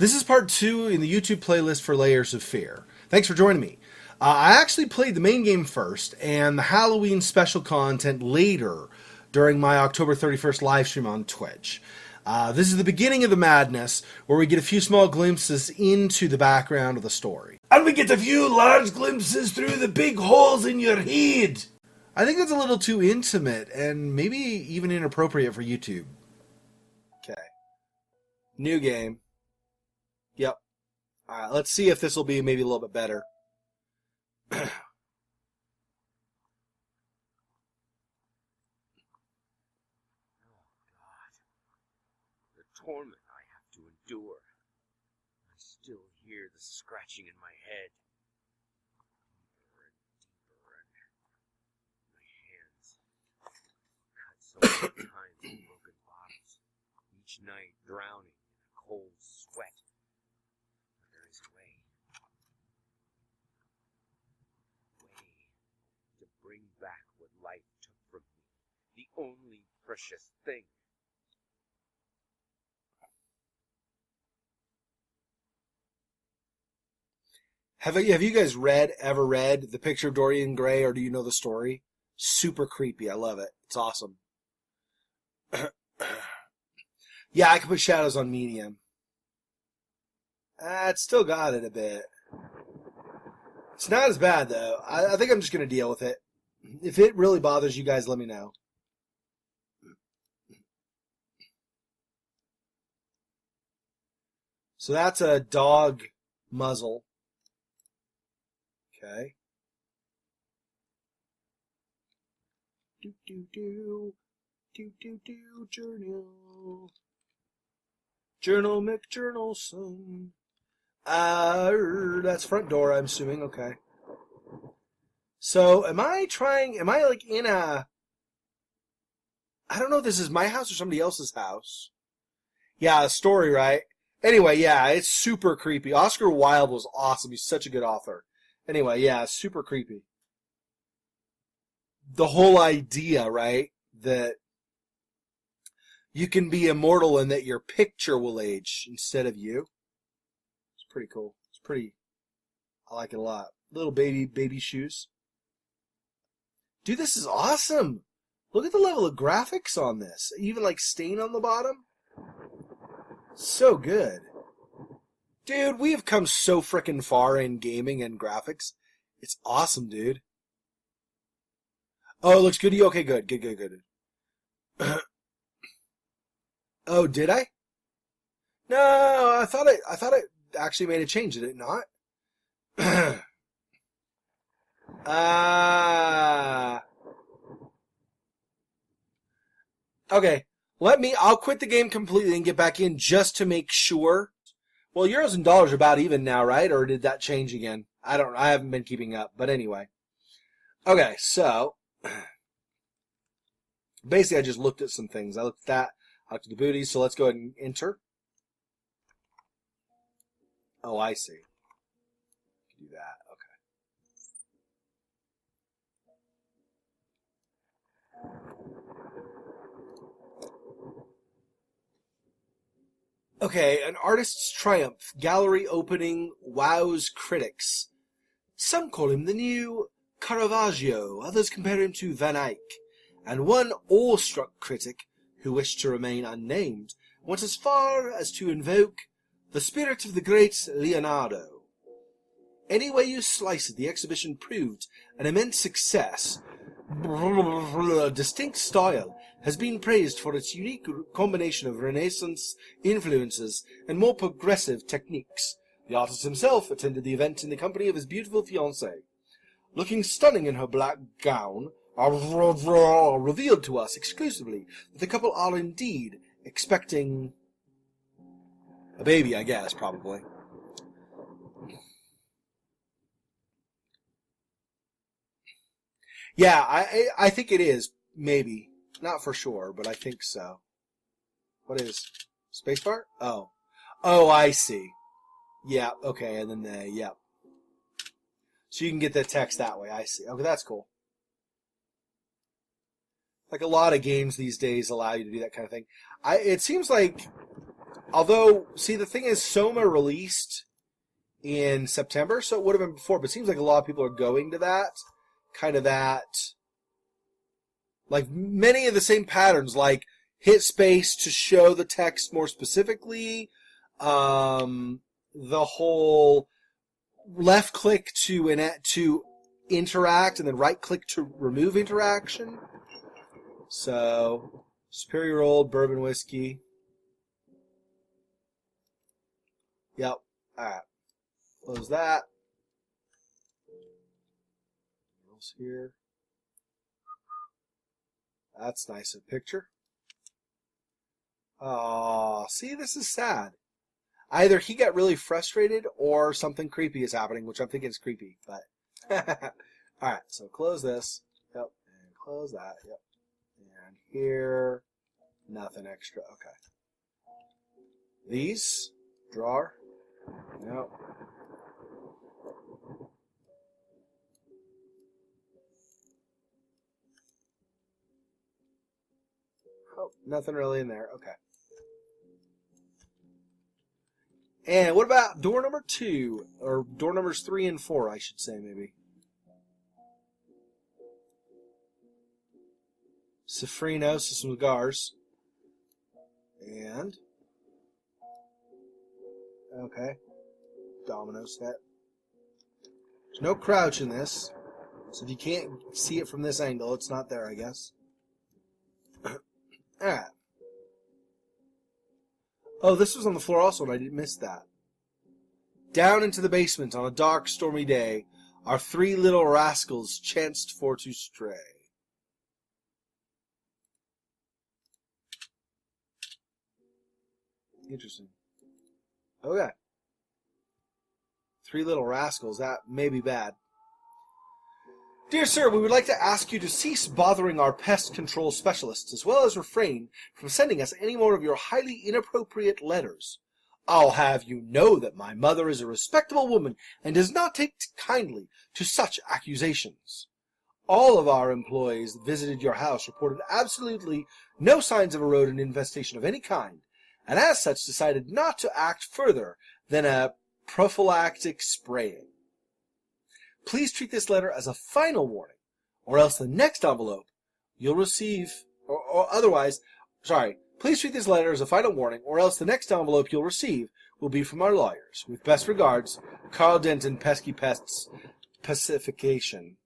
This is part 2 in the YouTube playlist for Layers of Fear. Thanks for joining me. I actually played the main game first and the Halloween special content later during my October 31st live stream on Twitch. This is the beginning of the madness, where we get a few small glimpses into the background of the story. And we get a few large glimpses through the big holes in your head. I think that's a little too intimate and maybe even inappropriate for YouTube. Okay. New game. Yep. Alright, let's see if this will be maybe a little bit better. Torment I have to endure. I still hear the scratching in my head. Deeper and deeper, and my hands cut so many times with broken bottles, each night drowning in a cold sweat. But there is a way to bring back what life took from me, the only precious thing. Have you guys ever read The Picture of Dorian Gray, or do you know the story? Super creepy. I love it. It's awesome. Yeah, I can put shadows on medium. It's still got it a bit. It's not as bad, though. I think I'm just going to deal with it. If it really bothers you guys, let me know. So that's a dog muzzle. Okay. Journal. Journal McJournalson. That's front door, I'm assuming. Okay. So, am I like in a... I don't know if this is my house or somebody else's house. Yeah, a story, right? Anyway, yeah, it's super creepy. Oscar Wilde was awesome. He's such a good author. Anyway, yeah, super creepy. The whole idea, right, that you can be immortal and that your picture will age instead of you. It's pretty cool. I like it a lot. Little baby shoes. Dude, this is awesome. Look at the level of graphics on this. Even like stain on the bottom. So good. Dude, we have come so frickin' far in gaming and graphics. It's awesome, dude. Oh, it looks good to you? Okay, good. Oh, did I? No, I thought it actually made a change, did it not? Okay, I'll quit the game completely and get back in just to make sure. Well, euros and dollars are about even now, right? Or did that change again? I haven't been keeping up, but anyway. Okay, so basically I just looked at some things. I looked at that, I looked at the booties, so let's go ahead and enter. Oh, I see. Do that, okay. Okay, an artist's triumph. Gallery opening wows critics. Some call him the new Caravaggio, others compare him to Van Eyck, and one awestruck critic, who wished to remain unnamed, went as far as to invoke the spirit of the great Leonardo. Any way you slice it, the exhibition proved an immense success. Distinct style has been praised for its unique combination of Renaissance influences and more progressive techniques. The artist himself attended the event in the company of his beautiful fiancée. Looking stunning in her black gown, revealed to us exclusively that the couple are indeed expecting a baby, I guess, probably. Yeah, I think it is, maybe. Not for sure, but I think so. What is? Spacebar? Oh. Oh, I see. Yeah, okay, and then yep. So you can get the text that way, I see. Okay, that's cool. Like a lot of games these days allow you to do that kind of thing. It seems like Although, see, the thing is, SOMA released in September, so it would have been before, but it seems like a lot of people are going to that. Kind of that. Like, many of the same patterns, like hit space to show the text more specifically, the whole left click to interact and then right click to remove interaction. So, Superior Old Bourbon Whiskey. Yep. Alright. Close that. What else here? That's nice. A picture. Oh, see, this is sad. Either he got really frustrated or something creepy is happening, which I'm thinking is creepy, but. Alright, so close this. Yep. And close that. Yep. And here. Nothing extra. Okay. These. Drawer. Nope. Oh, nothing really in there. Okay. And what about door number 2? Or door numbers 3 and 4, I should say, maybe. Sofrino, some cigars. And... okay. Domino set. There's no crouch in this. So if you can't see it from this angle, it's not there, I guess. Alright. Oh, this was on the floor also, and I didn't miss that. Down into the basement on a dark, stormy day, our 3 little rascals chanced for to stray. Interesting. Okay. 3 little rascals, that may be bad. Dear sir, we would like to ask you to cease bothering our pest control specialists, as well as refrain from sending us any more of your highly inappropriate letters. I'll have you know that my mother is a respectable woman and does not take kindly to such accusations. All of our employees that visited your house reported absolutely no signs of a rodent infestation of any kind, and as such decided not to act further than a prophylactic spraying. Please treat this letter as a final warning, or else the next envelope you'll receive, please treat this letter as a final warning, or else the next envelope you'll receive will be from our lawyers. With best regards, Carl Denton, Pesky Pests Pacification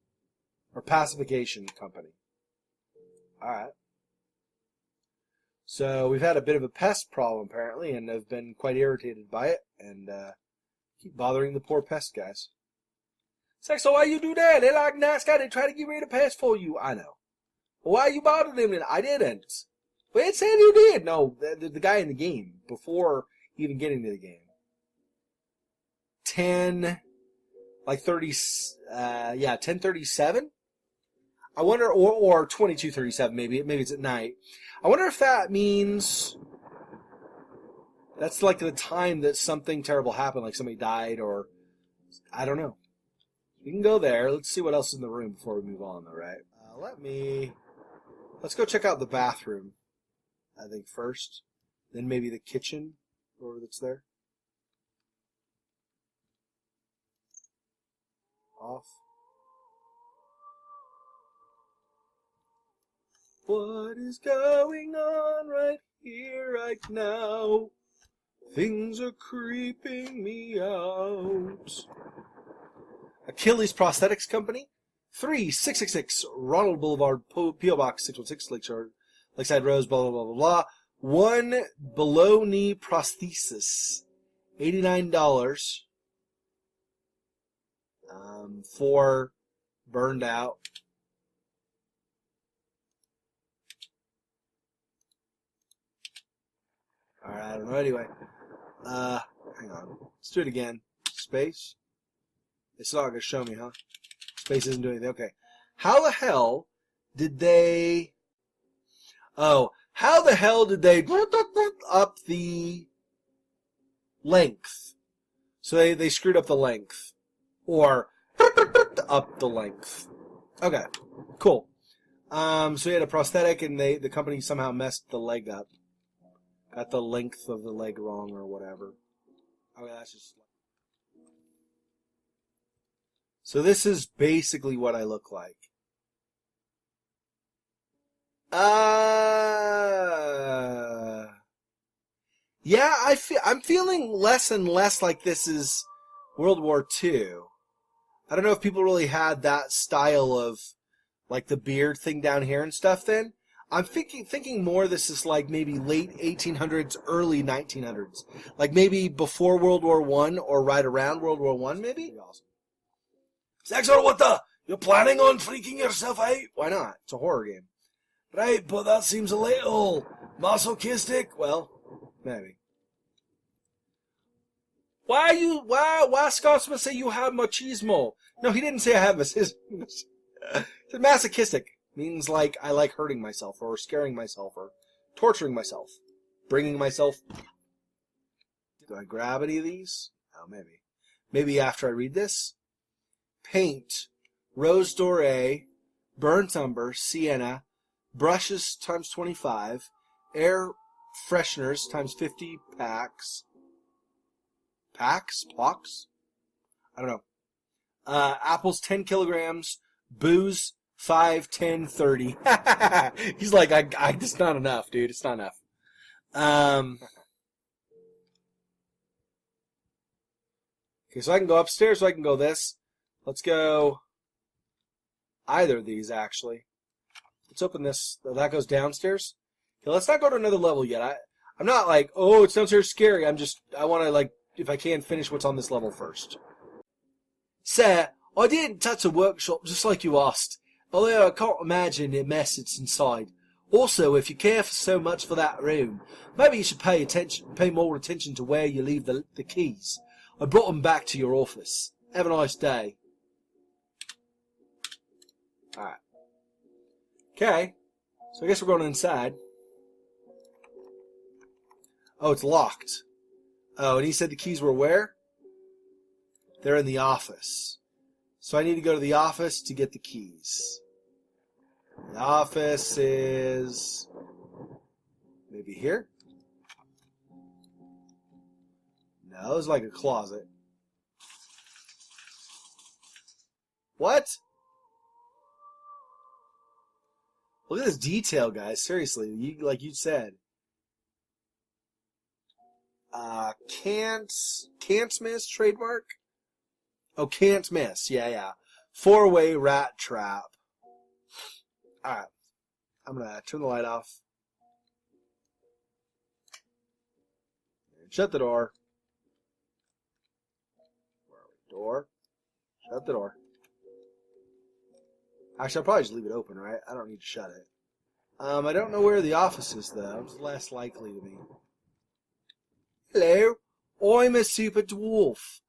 Company. Alright. So we've had a bit of a pest problem, apparently, and have been quite irritated by it, and keep bothering the poor pest guys. Xexor, why you do that? They're like nice guys. They try to get rid of pests for you. I know. Well, why you bothered them then? I didn't. But it said you did. No, the guy in the game, before even getting to the game. 10:37? I wonder, or 22:37 maybe it's at night. I wonder if that means that's like the time that something terrible happened, like somebody died, or I don't know. We can go there. Let's see what else is in the room before we move on, though, right? Let's go check out the bathroom, I think, first. Then maybe the kitchen, or that's there. Off. What is going on right here, right now? Things are creeping me out. Achilles Prosthetics Company, 3666 Ronald Boulevard, P.O. Box 616, Lakeside Rose, blah, blah, blah, blah, blah. 1 below-knee prosthesis, $89, for burned out. Alright, I don't know, anyway. Hang on. Let's do it again. Space. It's not going to show me, huh? Space isn't doing anything. Okay. How the hell did they up the length? So they screwed up the length. Or up the length. Okay. Cool. So he had a prosthetic and the company somehow messed the leg up. Got the length of the leg wrong or whatever. Okay, that's just... So this is basically what I look like. Yeah, I'm feeling less and less like this is World War II. I don't know if people really had that style of, like, the beard thing down here and stuff then. I'm thinking more this is like maybe late 1800s, early 1900s. Like maybe before World War I or right around World War I, maybe? Awesome. Xexor, what the? You're planning on freaking yourself out? Why not? It's a horror game. Right, but that seems a little masochistic. Well, maybe. Why Scotsman say you have machismo? No, he didn't say I have machismo. It's masochistic. Means like I like hurting myself or scaring myself or torturing myself. Bringing myself. Do I grab any of these? Oh, maybe. Maybe after I read this. Paint. Rose doré. Burnt umber. Sienna. Brushes times 25. Air fresheners times 50 packs. Packs? Pocks? I don't know. Apples 10 kilograms. Booze 5, 10, 30. He's like, I it's not enough, dude. It's not enough. Okay, so I can go upstairs, so I can go this. Let's go either of these, actually. Let's open this. That goes downstairs. Okay, let's not go to another level yet. I'm not like, oh, it's downstairs scary. I want to, like, if I can, finish what's on this level first. Sir, I didn't touch a workshop just like you asked, although I can't imagine the mess it's inside. Also, if you care so much for that room, maybe you should pay more attention to where you leave the keys. I brought them back to your office. Have a nice day. Alright. Okay. So I guess we're going inside. Oh, it's locked. Oh, and he said the keys were where? They're in the office. So I need to go to the office to get the keys. The office is maybe here? No, it's like a closet. What? Look at this detail, guys. Seriously, like you said. Can't miss trademark? Oh, can't miss. Yeah. 4-way rat trap. Alright. I'm gonna turn the light off. And shut the door. Where are we? Door. Shut the door. Actually, I'll probably just leave it open, right? I don't need to shut it. I don't know where the office is, though. It's less likely to be. Hello. I'm a super dwarf.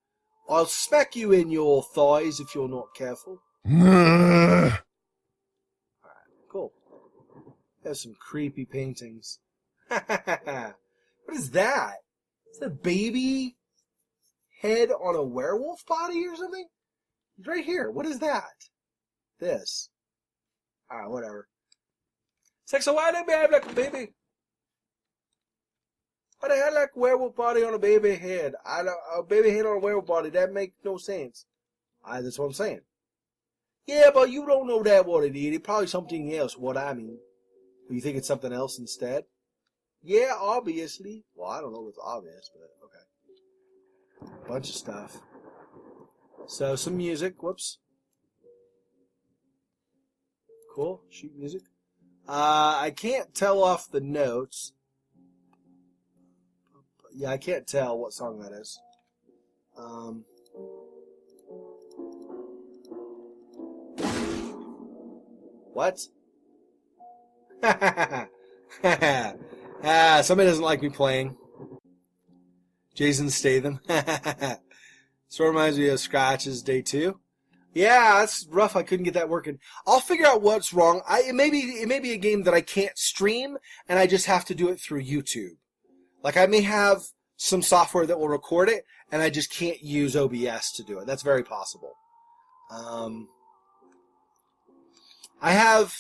I'll smack you in your thighs if you're not careful. Alright, cool. There's some creepy paintings. What is that? Is that a baby head on a werewolf body or something? It's right here. What is that? This. Alright, whatever. Xexor, why did they have like a baby? Why they had like a werewolf body on a baby head? A baby head on a werewolf body, that makes no sense. That's what I'm saying. Yeah, but you don't know that what it is. It's probably something else, what I mean. You think it's something else instead? Yeah, obviously. Well, I don't know what's obvious, but okay. Bunch of stuff. So, some music. Whoops. Cool. Sheet music. I can't tell off the notes. Yeah, I can't tell what song that is. What? Somebody doesn't like me playing. Jason Statham. So reminds me of Scratches Day 2. Yeah, that's rough. I couldn't get that working. I'll figure out what's wrong. It may be a game that I can't stream, and I just have to do it through YouTube. Like, I may have some software that will record it, and I just can't use OBS to do it. That's very possible. I have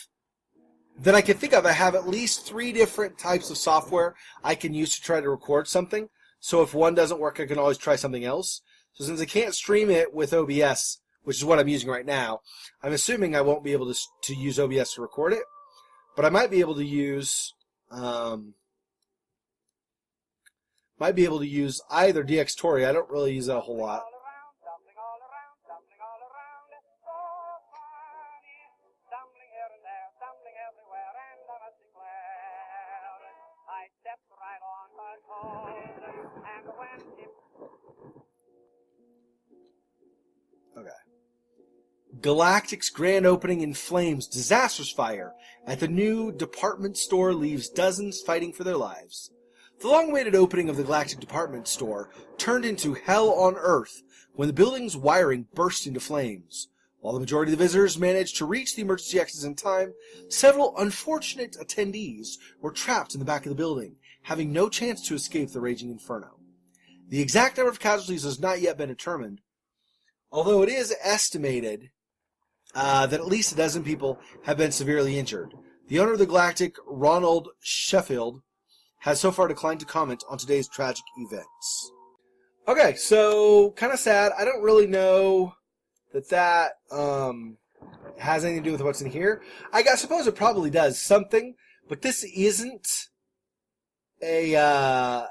that I can think of, I have at least 3 different types of software I can use to try to record something. So if one doesn't work, I can always try something else. So since I can't stream it with OBS, which is what I'm using right now, I'm assuming I won't be able to use OBS to record it. But I might be able to use either Xexor. I don't really use that a whole lot. Okay. Galactic's grand opening in flames, disastrous fire at the new department store leaves dozens fighting for their lives. The long-awaited opening of the Galactic department store turned into hell on Earth when the building's wiring burst into flames. While the majority of the visitors managed to reach the emergency exits in time, several unfortunate attendees were trapped in the back of the building, having no chance to escape the raging inferno. The exact number of casualties has not yet been determined, although it is estimated that at least a dozen people have been severely injured. The owner of the Galactic, Ronald Sheffield, has so far declined to comment on today's tragic events. Okay, so kind of sad. I don't really know that has anything to do with what's in here. I suppose it probably does something, but this isn't a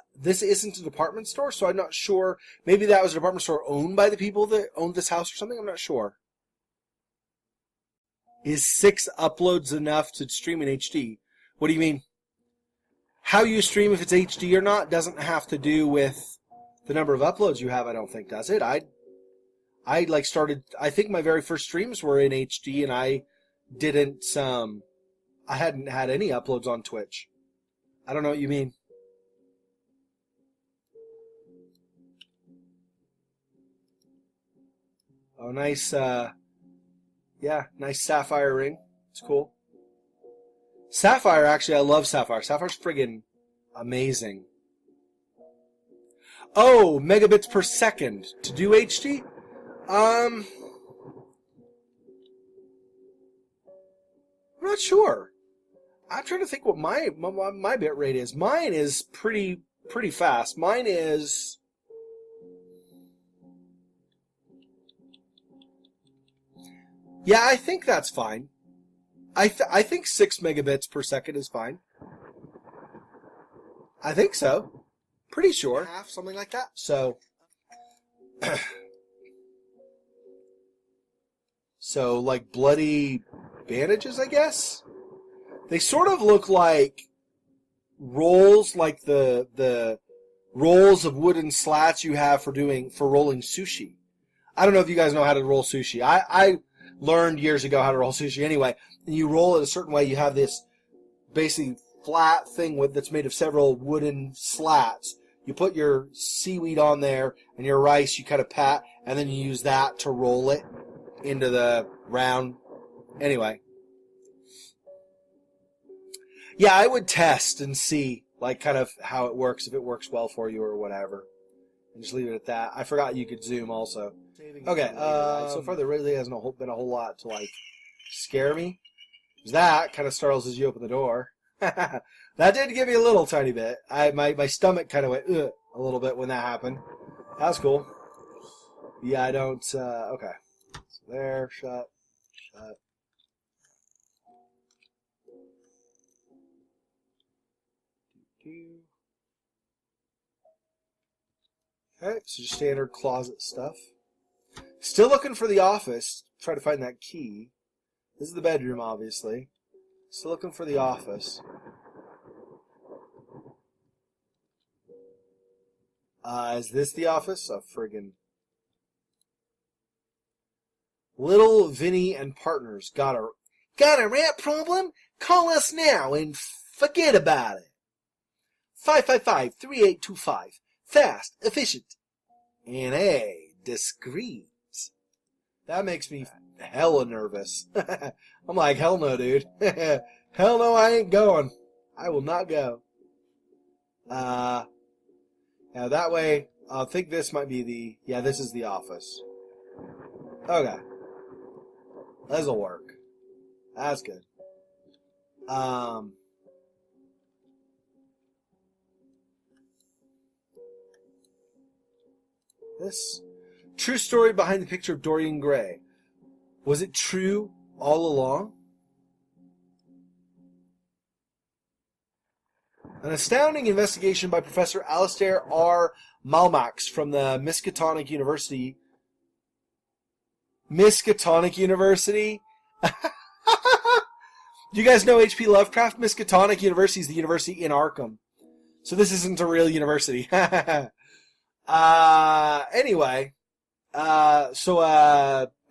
department store, so I'm not sure. Maybe that was a department store owned by the people that owned this house or something. I'm not sure. Is 6 uploads enough to stream in HD? What do you mean? How you stream, if it's HD or not, doesn't have to do with the number of uploads you have, I don't think, does it? I think my very first streams were in HD, and I hadn't had any uploads on Twitch. I don't know what you mean. Oh, nice, nice sapphire ring. It's cool. Sapphire, actually, I love Sapphire. Sapphire's friggin' amazing. Oh, megabits per second to do HD? I'm not sure. I'm trying to think what my bit rate is. Mine is pretty fast. Mine is... Yeah, I think that's fine. I think 6 megabits per second is fine. I think so. Pretty sure. Half, something like that. So, like bloody bandages, I guess? They sort of look like rolls, like the rolls of wooden slats you have for rolling sushi. I don't know if you guys know how to roll sushi. I learned years ago how to roll sushi anyway. And you roll it a certain way. You have this basically flat thing that's made of several wooden slats. You put your seaweed on there and your rice, you kind of pat, and then you use that to roll it into the round. Anyway. Yeah, I would test and see, like, kind of how it works, if it works well for you or whatever. And just leave it at that. I forgot you could zoom also. Okay, so far there really hasn't been a whole lot to, like, scare me. That kind of startles as you open the door. That did give me a little tiny bit. My stomach kind of went ugh a little bit when that happened. That was cool. Yeah, I don't. Okay. So there, shut. Okay, so just standard closet stuff. Still looking for the office. Try to find that key. This is the bedroom, obviously. Still looking for the office. Is this the office? Oh, friggin'. Little Vinny and Partners. Got a rat problem? Call us now and forget about it. 555-3825. Fast, efficient, and discreet. That makes me hella nervous. I'm like, hell no, dude. Hell no, I ain't going. I will not go. Now that way, I think this might be this is the office. Okay. This'll work. That's good. This true story behind the picture of Dorian Gray. Was it true all along? An astounding investigation by Professor Alastair R. Malmax from the Miskatonic University. Miskatonic University? Do you guys know H.P. Lovecraft? Miskatonic University is the university in Arkham. So this isn't a real university. Anyway, an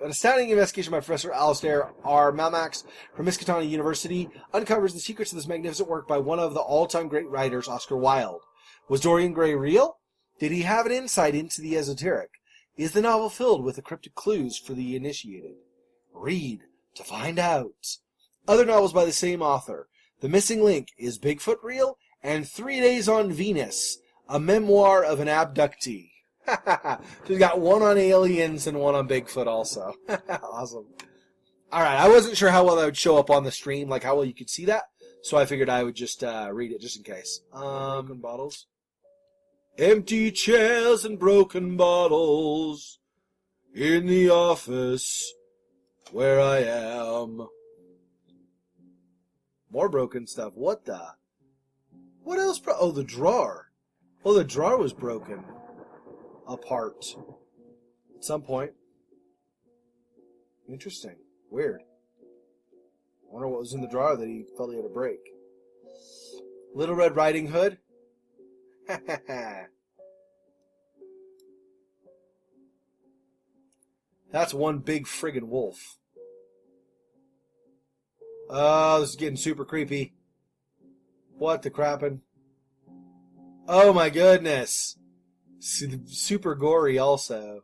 astounding investigation by Professor Alastair R. Malmax from Miskatonic University uncovers the secrets of this magnificent work by one of the all-time great writers, Oscar Wilde. Was Dorian Gray real? Did he have an insight into the esoteric? Is the novel filled with cryptic clues for the initiated? Read to find out. Other novels by the same author. The Missing Link, Is Bigfoot Real? And 3 Days on Venus, a memoir of an abductee. So we've got one on aliens and one on Bigfoot also. Awesome. Alright, I wasn't sure how well that would show up on the stream, like how well you could see that. So I figured I would just read it just in case. Broken bottles. Empty chairs and broken bottles in the office where I am. More broken stuff. What the? What else? Oh, the drawer. Oh, the drawer was broken apart at some point. Interesting. Weird. I wonder what was in the drawer that he felt he had to break. Little Red Riding Hood. That's one big friggin' wolf. Oh, this is getting super creepy. What the crappin'? Oh my goodness. Super gory also.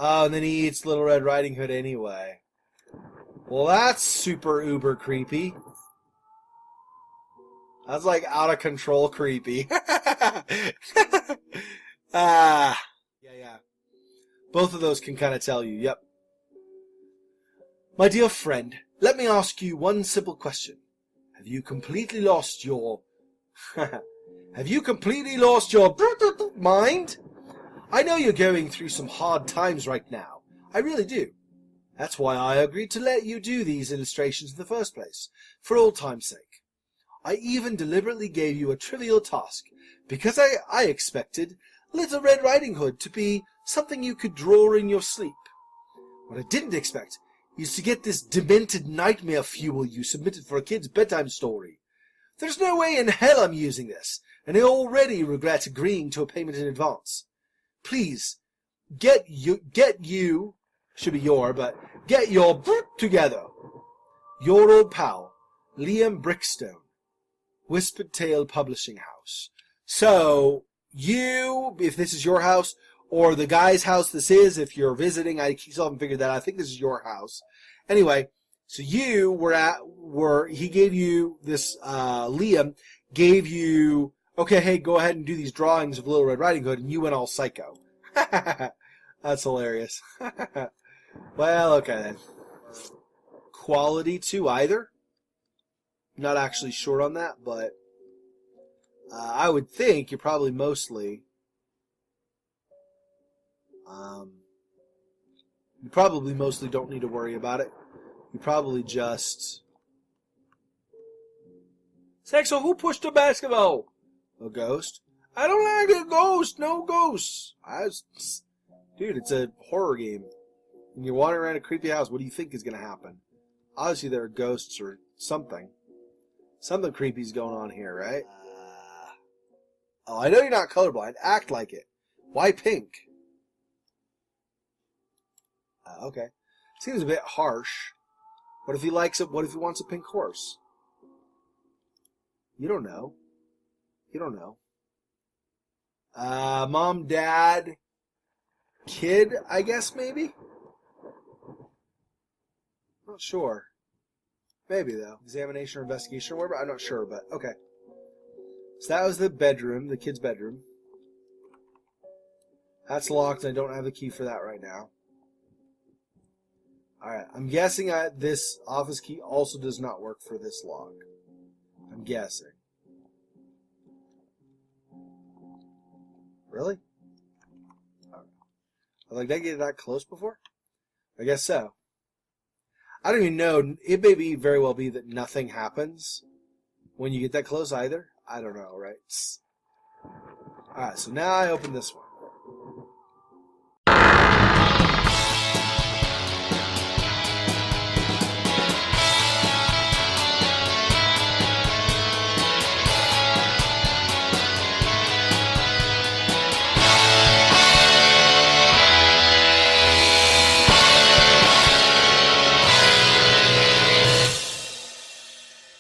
Oh, and then he eats Little Red Riding Hood anyway. Well, that's super uber creepy. That's like out of control creepy. Yeah. Both of those can kind of tell you, yep. My dear friend, let me ask you one simple question. Have you completely lost your... Have you completely lost your mind? I know you're going through some hard times right now. I really do. That's why I agreed to let you do these illustrations in the first place, for old time's sake. I even deliberately gave you a trivial task, because I expected Little Red Riding Hood to be something you could draw in your sleep. What I didn't expect is to get this demented nightmare fuel you submitted for a kid's bedtime story. There's no way in hell I'm using this, and I already regret agreeing to a payment in advance. Please, get your together. Your old pal, Liam Brickstone, Whispered Tale Publishing House. So, you, if this is your house, or the guy's house this is, if you're visiting, I still haven't figured that out. I think this is your house. Anyway, so you he gave you this, Liam gave you, okay, hey, go ahead and do these drawings of Little Red Riding Hood, and you went all psycho. That's hilarious. Well, okay then. Quality to either. Not actually sure on that, but I would think you're probably mostly... you probably mostly don't need to worry about it. You probably just... Xexor, who pushed the basketball? A ghost? I don't like a ghost. No ghosts. Dude, it's a horror game. And you're wandering around a creepy house. What do you think is going to happen? Obviously there are ghosts or something. Something creepy's going on here, right? Oh, I know you're not colorblind. Act like it. Why pink? Okay. Seems a bit harsh. What if he likes it? What if he wants a pink horse? You don't know. You don't know. Mom, dad, kid, I guess, maybe? Not sure. Maybe, though. Examination or investigation or whatever? I'm not sure, but okay. So that was the bedroom, the kid's bedroom. That's locked, and I don't have the key for that right now. Alright, I'm guessing this office key also does not work for this lock. I'm guessing. Really? Like, did I get that close before? I guess so. I don't even know. It may be very well be that nothing happens when you get that close either. I don't know, right? Alright, so now I open this one.